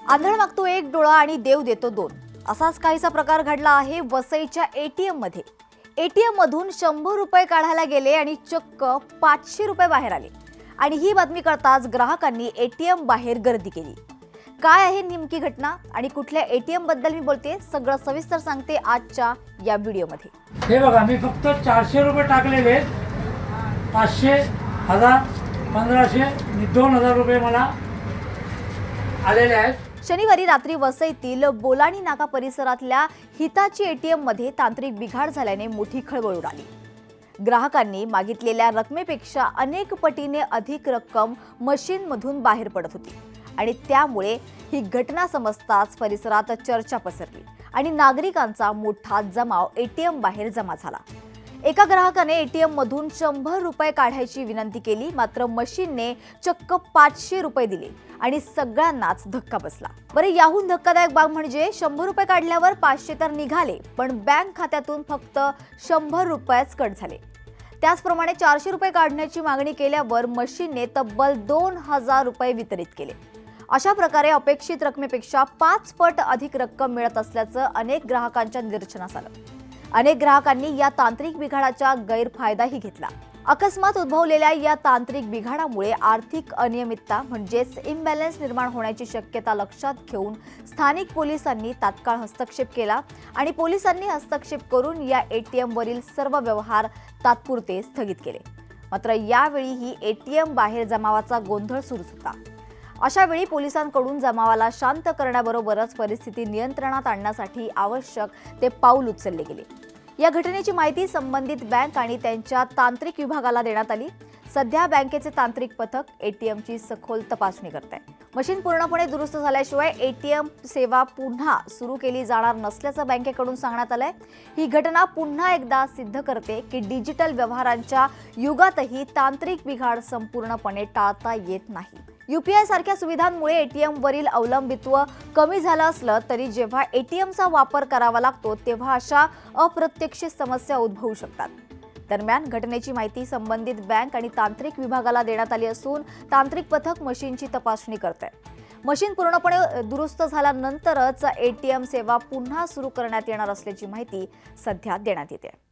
आंधळ मागतो एक डोळा आणि देव देतो दोन, असाच काहीसा प्रकार घडला आहे वसईच्या एटीएम मध्ये। एटीएम मधून 100 रुपये काढायला गेले आणि चक्क 500 रुपये बाहेर आले आणि ही बातमी कळताच ग्राहकांनी एटीएम बाहेर गर्दी केली। काय आहे नेमकी घटना आणि कुठल्या एटीएम बद्दल मी बोलते, सगळं सविस्तर सांगते आजच्या या व्हिडिओमध्ये। हे बघा, मी फक्त 400 रुपये टाकलेले, 500, 1000, 1500 आणि 2000 रुपये मला आलेले आहेत। शनिवारी रात्री वसईतील बोलाणी नाका परिसरातल्या हिताची एटीएम मध्ये तांत्रिक बिघाड झाल्याने मोठी खळबळ उडाली। ग्राहकांनी मागितलेल्या रकमेपेक्षा अनेक पटीने अधिक रक्कम मशीनमधून बाहेर पडत होती आणि त्यामुळे ही घटना समजताच परिसरात चर्चा पसरली आणि नागरिकांचा मोठा जमाव एटीएम बाहेर जमा झाला। एका ग्राहकाने एटीएम मधून 100 रुपये काढायची विनंती केली, मात्र मशीनने चक्क 500 रुपये दिले आणि सगळ्यांनाच धक्का बसला। बरे, याहून धक्कादायक बाब म्हणजे 100 रुपये काढल्यावर 500 तर निघाले, पण बँक खात्यातून फक्त 100 रुपयेच कट झाले। त्याचप्रमाणे 400 रुपये काढण्याची मागणी केल्यावर मशीनने तब्बल 2000 रुपये वितरित केले। अशा प्रकारे अपेक्षित रकमेपेक्षा 5 पट अधिक रक्कम मिळत असल्याचं अनेक ग्राहकांच्या निदर्शनास आलं। अनेक ग्राहकांनी या तांत्रिक बिघाडाचा गैरफायदाही घेतला। अकस्मात उद्भवलेल्या या तांत्रिक बिघाडामुळे आर्थिक अनियमितता म्हणजेच इम्बॅलन्स निर्माण होण्याची शक्यता लक्षात घेऊन स्थानिक पोलिसांनी तात्काळ हस्तक्षेप केला आणि पोलिसांनी हस्तक्षेप करून या एटीएम वरील सर्व व्यवहार तात्पुरते स्थगित केले। मात्र यावेळीही एटीएम बाहेर जमावाचा गोंधळ सुरूच होता। अशा वेळी पोलिसांकडून जमावाला शांत करण्याबरोबरच परिस्थिती नियंत्रणात आणण्यासाठी आवश्यक ते पाऊल उचलले गेले। या घटनेची माहिती संबंधित बँक आणि त्यांच्या तांत्रिक विभागाला देण्यात आली। सध्या बँकेचे तांत्रिक पथक एटीएमची सखोल तपासणी करत आहे। मशीन पूर्णपणे दुरुस्त झाल्याशिवाय एटीएम सेवा पुन्हा सुरू केली जाणार नसल्याचं बँकेकडून सांगण्यात आलंय। ही घटना पुन्हा एकदा सिद्ध करते की डिजिटल व्यवहारांच्या युगातही तांत्रिक बिघाड संपूर्णपणे टाळता येत नाही। यूपीआय सारख्या सुविधांमुळे एटीएम वरील अवलंबित्व कमी झालं असलं तरी जेव्हा एटीएमचा वापर करावा लागतो तेव्हा अशा अप्रत्यक्षित समस्या उद्भवू शकतात। दरम्यान घटनेची माहिती संबंधित बँक आणि तांत्रिक विभागाला देण्यात आली असून तांत्रिक पथक मशीनची तपासणी करते। मशीन पूर्णपणे दुरुस्त झाल्यानंतरच एटीएम सेवा पुन्हा सुरू करण्यात येणार असल्याची माहिती सध्या देण्यात येते।